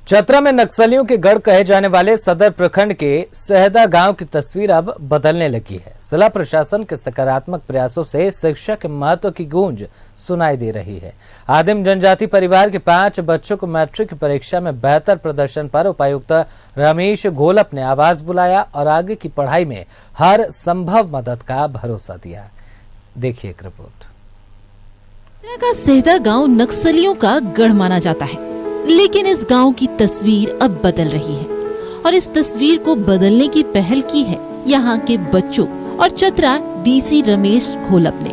चतरा में नक्सलियों के गढ़ कहे जाने वाले सदर प्रखंड के सहदा गांव की तस्वीर अब बदलने लगी है। जिला प्रशासन के सकारात्मक प्रयासों से शिक्षा के महत्व की गूंज सुनाई दे रही है। आदिम जनजाति परिवार के 5 बच्चों को मैट्रिक की परीक्षा में बेहतर प्रदर्शन पर उपायुक्त रमेश घोलप ने आवाज बुलाया और आगे की पढ़ाई में हर संभव मदद का भरोसा दिया। देखिए एक रिपोर्ट। चतरा का सहदा गांव नक्सलियों का गढ़ माना जाता है, लेकिन इस गांव की तस्वीर अब बदल रही है और इस तस्वीर को बदलने की पहल की है यहाँ के बच्चों और चतरा डीसी रमेश घोलप ने।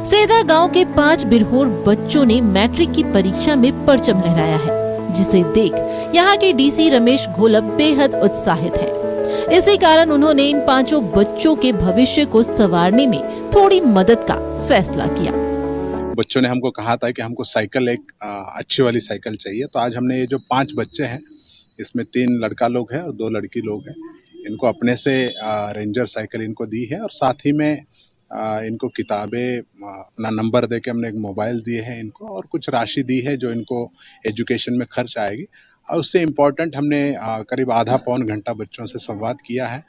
सहदा गांव के 5 बिरहोर बच्चों ने मैट्रिक की परीक्षा में परचम लहराया है, जिसे देख यहाँ के डीसी रमेश घोलप बेहद उत्साहित है। इसी कारण उन्होंने इन 5 बच्चों के भविष्य को संवारने में थोड़ी मदद का फैसला किया। बच्चों ने हमको कहा था कि हमको साइकिल एक अच्छी वाली साइकिल चाहिए, तो आज हमने ये जो 5 बच्चे हैं, इसमें 3 लड़का लोग हैं और 2 लड़की लोग हैं, इनको अपने से रेंजर साइकिल इनको दी है और साथ ही में इनको किताबें, अपना नंबर दे के हमने एक मोबाइल दिए हैं इनको और कुछ राशि दी है जो इनको एजुकेशन में खर्च आएगी। और उससे इम्पोर्टेंट हमने करीब आधा पौन घंटा बच्चों से संवाद किया है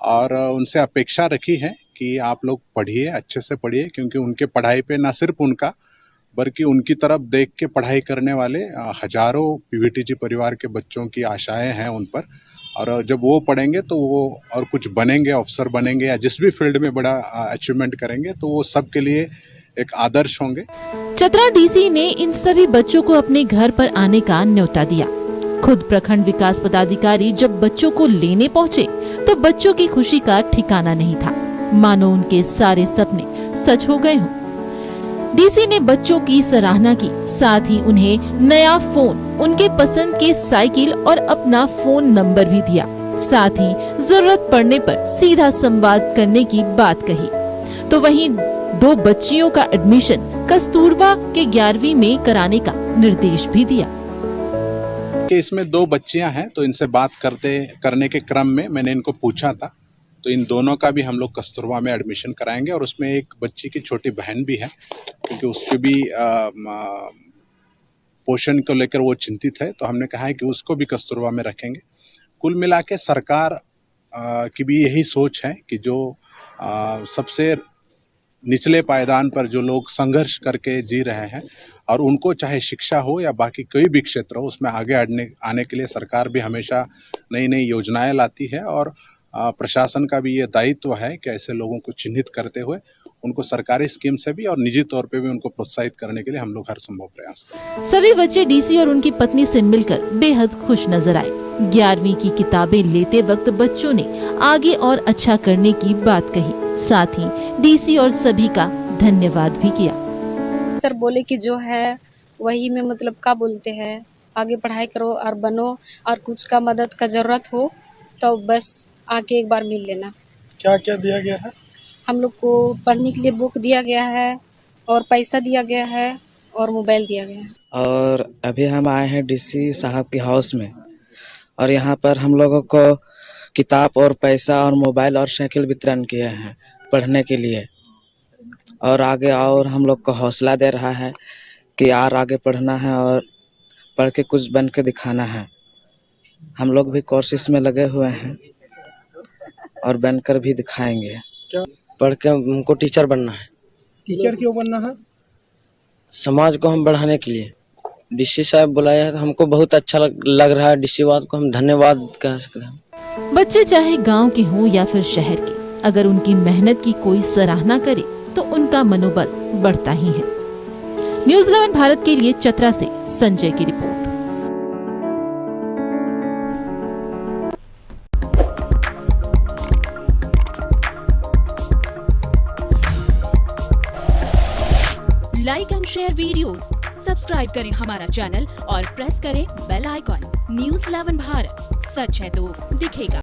और उनसे अपेक्षा रखी है कि आप लोग पढ़िए, अच्छे से पढ़िए, क्योंकि उनके पढ़ाई पे ना सिर्फ उनका बल्कि उनकी तरफ देख के पढ़ाई करने वाले हजारों पीवीटीजी परिवार के बच्चों की आशाएं हैं उन पर। और जब वो पढ़ेंगे तो वो और कुछ बनेंगे, अफसर बनेंगे या जिस भी फील्ड में बड़ा अचीवमेंट करेंगे तो वो सब के लिए एक आदर्श होंगे। चतरा डीसी ने इन सभी बच्चों को अपने घर पर आने का न्योता दिया। खुद प्रखंड विकास पदाधिकारी जब बच्चों को लेने पहुँचे तो बच्चों की खुशी का ठिकाना नहीं था, मानो उनके सारे सपने सच हो गए हों। डीसी ने बच्चों की सराहना की, साथ ही उन्हें नया फोन, उनके पसंद के साइकिल और अपना फोन नंबर भी दिया। साथ ही जरूरत पड़ने पर सीधा संवाद करने की बात कही। तो वहीं 2 बच्चियों का एडमिशन कस्तूरबा के 11वीं में कराने का निर्देश भी दिया। कि इसमें 2 बच्चियां हैं, तो इनसे बात करने के क्रम में मैंने इनको पूछा था, तो इन दोनों का भी हम लोग कस्तूरबा में एडमिशन कराएंगे और उसमें एक बच्ची की छोटी बहन भी है, क्योंकि उसके भी पोषण को लेकर वो चिंतित है, तो हमने कहा है कि उसको भी कस्तूरबा में रखेंगे। कुल मिला के सरकार की भी यही सोच है कि जो सबसे निचले पायदान पर जो लोग संघर्ष करके जी रहे हैं और उनको चाहे शिक्षा हो या बाकी कोई भी क्षेत्र हो, उसमें आगे आने के लिए सरकार भी हमेशा नई नई योजनाएं लाती है और प्रशासन का भी ये दायित्व है कि ऐसे लोगों को चिन्हित करते हुए उनको सरकारी स्कीम से भी और निजी तौर पे भी उनको प्रोत्साहित करने के लिए हम लोग हर संभव प्रयास करें। सभी बच्चे डीसी और उनकी पत्नी से मिलकर बेहद खुश नजर आए। 11वीं की किताबें लेते वक्त बच्चों ने आगे और अच्छा करने की बात कही, साथ ही डीसी और सभी का धन्यवाद भी किया। सर बोले कि जो है वही में मतलब क्या बोलते हैं, आगे पढ़ाई करो और बनो, और कुछ का मदद का जरूरत हो तो बस आके एक बार मिल लेना। क्या क्या दिया गया है? हम लोग को पढ़ने के लिए बुक दिया गया है और पैसा दिया गया है और मोबाइल दिया गया है। और अभी हम आए हैं डीसी साहब के हाउस में और यहाँ पर हम लोगों को किताब और पैसा और मोबाइल और साइकिल वितरण किए हैं पढ़ने के लिए, और आगे और हम लोग को हौसला दे रहा है कि यार आगे पढ़ना है और पढ़ के कुछ बन के दिखाना है। हम लोग भी कोशिश में लगे हुए हैं और बनकर भी दिखाएंगे। क्या? पढ़ के हमको टीचर बनना है। टीचर क्यों बनना है? समाज को हम बढ़ाने के लिए। डीसी साहब बुलाया है तो हमको बहुत अच्छा लग रहा है। डीसी वाद को हम धन्यवाद कह सकते हैं। बच्चे चाहे गांव के हों या फिर शहर के, अगर उनकी मेहनत की कोई सराहना करे तो उनका मनोबल बढ़ता ही है। न्यूज़ 11 भारत के लिए चतरा से संजय की report. Like and share videos, subscribe करें हमारा चैनल और प्रेस करें बेल आइकॉन। न्यूज़ 11 भारत, सच है तो दिखेगा।